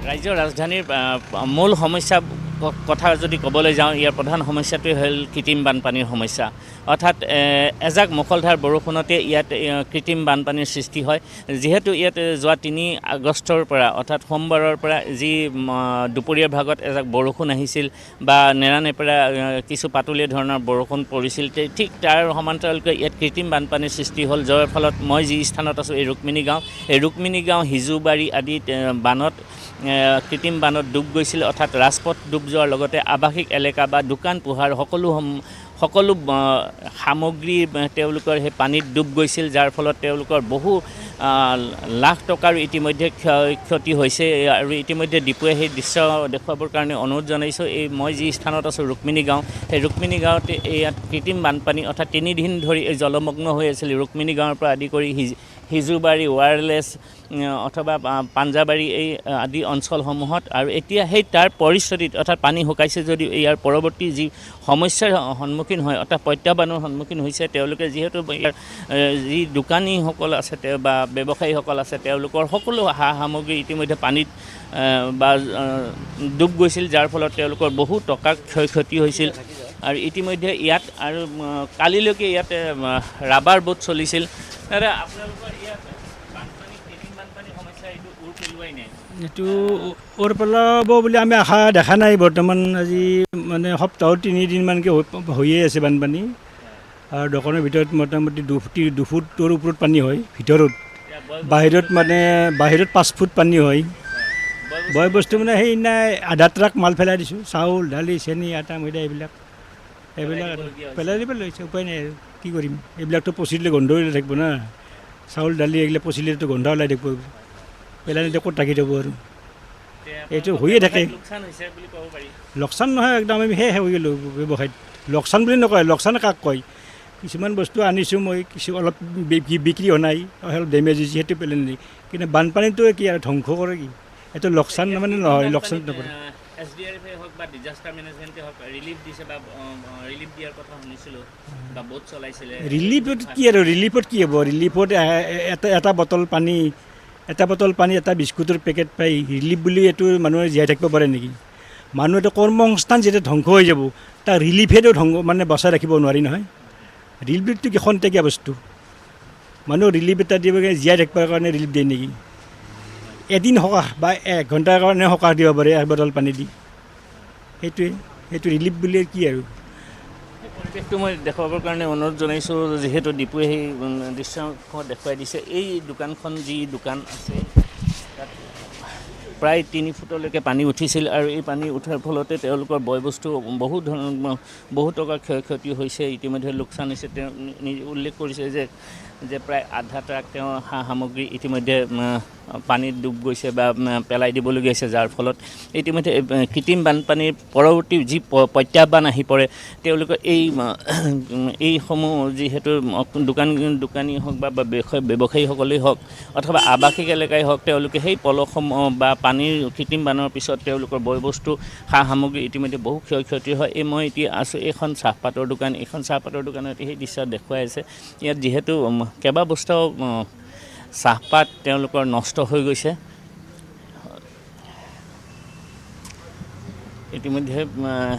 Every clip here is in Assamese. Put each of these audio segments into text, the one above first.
ৰাজ্যৰ ৰাজধানীৰ মূল সমস্যা কথা যদি ক'বলৈ যাওঁ, ইয়াৰ প্ৰধান সমস্যাটোৱে হ'ল কৃত্ৰিম বানপানীৰ সমস্যা। অৰ্থাৎ এজাক মুষলধাৰ বৰষুণতে ইয়াত কৃত্ৰিম বানপানীৰ সৃষ্টি হয়। যিহেতু ইয়াত যোৱা 3 আগষ্টৰ পৰা অৰ্থাৎ সোমবাৰৰ পৰা যি দুপৰীয়াৰ ভাগত এজাক বৰষুণ আহিছিল বা নেৰানেপেৰা কিছু পাতলীয়া ধৰণৰ বৰষুণ পৰিছিল, ঠিক তাৰ সমান্তৰালকৈ ইয়াত কৃত্ৰিম বানপানীৰ সৃষ্টি হ'ল, যাৰ ফলত মই যি স্থানত আছোঁ এই ৰুক্মিণী গাঁও হিজুবাৰী আদি বানত কৃত্ৰিম বানত ডুব গৈছিল। অৰ্থাৎ ৰাজপথ ডুব যোৱাৰ লগতে আৱাসিক এলেকা বা দোকান পোহাৰ সকলো সামগ্ৰী তেওঁলোকৰ সেই পানীত ডুব গৈছিল, যাৰ ফলত তেওঁলোকৰ বহু লাখ টকাৰ ইতিমধ্যে ক্ষতি হৈছে। আৰু ইতিমধ্যে ডিপুৱে সেই দৃশ্য দেখুৱাবৰ কাৰণে অনুৰোধ জনাইছোঁ। মই যি স্থানত আছোঁ ৰুক্মিণী গাঁও, সেই ৰুক্মিণী গাঁৱতে ইয়াত কৃত্ৰিম বানপানী অৰ্থাৎ 3 দিন ধৰি এই জলমগ্ন হৈ আছিল ৰুক্মিণী গাঁৱৰ পৰা আদি কৰি হিজুবাৰী, ৱায়াৰলেছ অথবা পাঞ্জাবাৰী এই আদি অঞ্চলসমূহত। আৰু এতিয়া সেই তাৰ পৰিস্থিতিত অৰ্থাৎ পানী শুকাইছে যদিও ইয়াৰ পৰৱৰ্তী যি সমস্যাৰ সন্মুখীন হয় অৰ্থাৎ প্ৰত্যাহ্বানৰ সন্মুখীন হৈছে তেওঁলোকে, যিহেতু ইয়াৰ যি দোকানীসকল আছে বা ব্যৱসায়ীসকল আছে তেওঁলোকৰ সকলো সা সামগ্ৰী ইতিমধ্যে পানীত বা ডুব গৈছিল, যাৰ ফলত তেওঁলোকৰ বহু টকাৰ ক্ষয়ক্ষতি হৈছিল। আৰু ইতিমধ্যে ইয়াত আৰু কালিলৈকে ইয়াত ৰাবাৰ বোট চলিছিল। দাদা, আপোনালোকৰ ইয়াত কৃত্ৰিম বানপানী সমস্যা এইটো উৰ পেলোৱাই নাই? এইটো ওৰ পেলাব বুলি আমি আশা দেখা নাই বৰ্তমান। আজি মানে সপ্তাহত 3 দিনমানকৈ হৈয়ে আছে বানপানী। আৰু দোকানৰ ভিতৰত মোটামুটি 2 ফুটৰ ওপৰত পানী হয় ভিতৰত, বাহিৰত 5 ফুট পানী হয়। বয় বস্তু মানে সেইদিনা আধা ট্ৰাক মাল পেলাই দিছোঁ, চাউল, দালি, চেনি, আটা, ময়দা এইবিলাক পেলাই দিব লাগিছে। উপায় নাই আৰু কি কৰিম, এইবিলাকতো পচিলে গোন্ধ ওলাই থাকিব না। চাউল দালি এইবিলাক পচিলেতো গোন্ধ ওলাই থাকিব, পেলাই নিদিলে ক'ত ৰাখি থ'ব আৰু। এইটো হৈয়ে থাকে। লোকচান নহয় একদম, আমি শেষ হৈ গ'লোঁ ব্যৱসায়ত। লোকচান বুলি নকয়, লোকচান কাক কয়? কিছুমান বস্তু আনিছোঁ মই, অলপ বিক্ৰী হোৱা নাই, অলপ ডেমেজ হৈছে, সেইটো পেলাই নিদি। কিন্তু বানপানীটো কি আৰু ধ্বংস কৰে কি? এইটো লোকচান মানে নহয়, লোকচান নকৰে। SDRF হওক বা ডিজাষ্টাৰ মেনেজমেণ্টে হওক ৰিলিফ দিছে বা ৰিলিফ দিয়াৰ কথা শুনিছিলোঁ বা বোট চলাইছিলে। ৰিলিফত কি আৰু, ৰিলিফত কি হ'ব? ৰিলিফত এটা বটল পানী, এটা বিস্কুটৰ পেকেট পাই ৰিলিফ বুলি এইটো মানুহে জীয়াই থাকিব পাৰে নেকি? মানুহেতো কৰ্মসংস্থান যেতিয়া ধ্বংস হৈ যাব, তাৰ ৰিলিফেতো মানে বচাই ৰাখিব নোৱাৰি নহয়। ৰিলিফটো কি খন্তেকীয়া বস্তু? মানুহ ৰিলিফ এটা দিব জীয়াই থাকিবৰ কাৰণে ৰিলিফ দিয়ে নেকি? এদিন সকাহ বা 1 ঘণ্টাৰ কাৰণে সকাহ দিব পাৰে 1 বটল পানী দি। সেইটো ৰিলিফ বুলি কি আৰু? পৰিৱেশটো মই দেখুৱাবৰ কাৰণে অনুৰোধ জনাইছোঁ, যিহেতু ডিপুৱে সেই দৃশ্যখন দেখুৱাই দিছে। এই দোকানখন যি দোকান আছে তাত প্ৰায় 3 ফুটলৈকে পানী উঠিছিল। আৰু এই পানী উঠাৰ ফলতে তেওঁলোকৰ বয় বস্তু বহু টকাৰ ক্ষয়ক্ষতি হৈছে, ইতিমধ্যে লোকচান হৈছে। তেওঁ উল্লেখ কৰিছে যে প্ৰায় আধা ট্ৰাক তেওঁ সা সামগ্ৰী ইতিমধ্যে পানীত ডুব গৈছে বা পেলাই দিবলগীয়া হৈছে, যাৰ ফলত ইতিমধ্যে কৃত্ৰিম বানপানীৰ পৰৱৰ্তী যি প্ৰত্যাহ্বান আহি পৰে, তেওঁলোকে এইসমূহ যিহেতু দোকানী হওক বা ব্যৱসায়ীসকলেই হওক অথবা আৱাসিক এলেকাই হওক, তেওঁলোকে সেই পলসসমূহ বা পানীৰ কৃত্ৰিম বানৰ পিছত তেওঁলোকৰ বয় বস্তু সা সামগ্ৰী ইতিমধ্যে বহু ক্ষয়ক্ষতি হয়। মই এতিয়া আছোঁ এইখন চাহপাতৰ দোকান, এইখন চাহপাতৰ দোকানত সেই দৃশ্য দেখুৱাই আছে। ইয়াত যিহেতু কেইবা বস্তাও চাহপাত তেওঁলোকৰ নষ্ট হৈ গৈছে। ইতিমধ্যে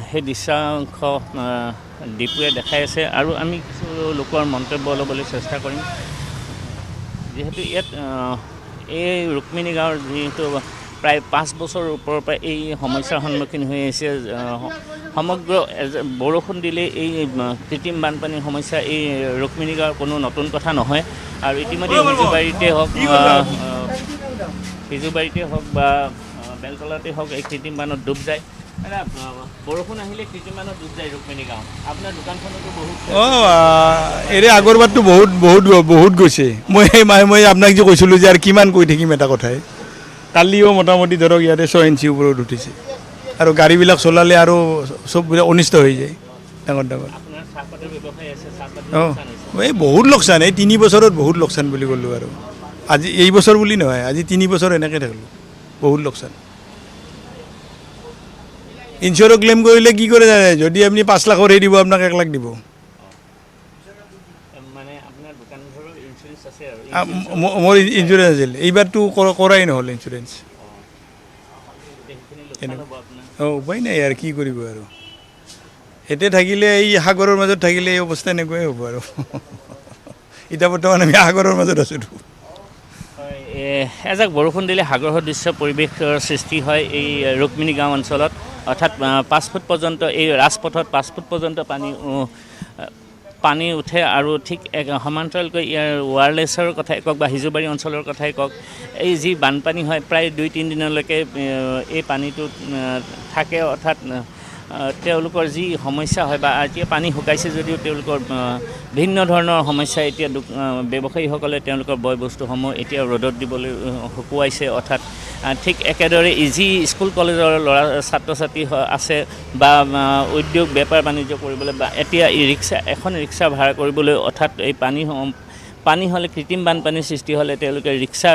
সেই দৃশ্যাংশ ডিপুৱে দেখাই আছে। আৰু আমি কিছু লোকৰ মন্তব্য ল'বলৈ চেষ্টা কৰিম, যিহেতু ইয়াত এই ৰুক্মিণী গাঁৱৰ যিহেতু প্ৰায় 5 বছৰৰ ওপৰৰ পৰা এই সমস্যাৰ সন্মুখীন হৈ আহিছে। সমগ্ৰ বৰষুণ দিলে এই কৃত্ৰিম বানপানীৰ সমস্যা এই ৰুক্মিণী গাঁৱৰ কোনো নতুন কথা নহয়। আৰু ইতিমধ্যে হিজুবাৰীতে হওক বা বেলতলাতে হওক এই কৃত্ৰিম বানত ডুব যায়। বৰষুণ আহিলে কৃত্ৰিম বানত ডুব যায় ৰুক্মিণী গাঁও। আপোনাৰ দোকানখনতো বহুত এৰে আগৰবাৰতো বহুত গৈছে। মই আপোনাক যে কৈছিলোঁ যে আৰু কিমান কৈ থাকিম এটা কথাই। কালিও মোটামুটি ধৰক ইয়াতে 6 ইঞ্চি ওপৰত উঠিছে। আৰু গাড়ীবিলাক চলালে আৰু চববিলাক অনিষ্ট হৈ যায় ডাঙৰ। আপোনাৰ চাহপাতৰ ব্যৱসায় আছে, এই বহুত লোকচান, এই 3 বছৰত বহুত লোকচান বুলি ক'লোঁ। আৰু আজি এই বছৰ বুলি নহয়, আজি 3 বছৰ এনেকৈ থাকিলোঁ, বহুত লোকচান। ইঞ্চুৰেঞ্চ ক্লেইম কৰিলে কি কৰে জানে? যদি আপুনি 5 লাখৰ দিব, আপোনাক 1 লাখ দিব। মানে আপোনাৰ দোকানবোৰৰ ইঞ্চুৰেঞ্চ আছে? আৰু মোৰ ইঞ্চুৰেঞ্চ আছিল, এইবাৰতো কৰাই নহ'ল ইঞ্চুৰেঞ্চ। উপায় নাই আৰু কি কৰিব আৰু এতিয়া থাকিলে এই সাগৰৰ মাজত থাকিলে এই অৱস্থা এনেকুৱাই হ'ব আৰু এতিয়া বৰ্তমান আমি সাগৰৰ মাজত আছোঁতো এজাক বৰষুণ দিলে সাগৰ সদৃশ্য পৰিৱেশৰ সৃষ্টি হয় এই ৰুক্মিণী গাঁও অঞ্চলত অৰ্থাৎ 5 ফুট পৰ্যন্ত এই ৰাজপথত 5 ফুট পৰ্যন্ত পানী উঠে আৰু ঠিক সমান্তৰালকৈ ইয়াৰ ৱাৰলেছৰ কথাই কওক বা সিজুবাৰী অঞ্চলৰ কথাই কওক এই যি বানপানী হয় প্ৰায় 2-3 দিনলৈকে এই পানীটো থাকে অৰ্থাৎ তেওঁলোকৰ যি সমস্যা হয় বা এতিয়া পানী শুকাইছে যদিও তেওঁলোকৰ ভিন্ন ধৰণৰ সমস্যা এতিয়া ব্যৱসায়ীসকলে তেওঁলোকৰ বয় বস্তুসমূহ এতিয়া ৰ'দত দিবলৈ শুকুৱাইছে অৰ্থাৎ ঠিক একেদৰে যি স্কুল কলেজৰ ছাত্ৰ ছাত্ৰী আছে বা উদ্যোগ বেপাৰ বাণিজ্য কৰিবলৈ বা এতিয়া এখন ৰিক্সা ভাড়া কৰিবলৈ অৰ্থাৎ এই পানী হ'লে কৃত্ৰিম বানপানীৰ সৃষ্টি হ'লে তেওঁলোকে ৰিক্সা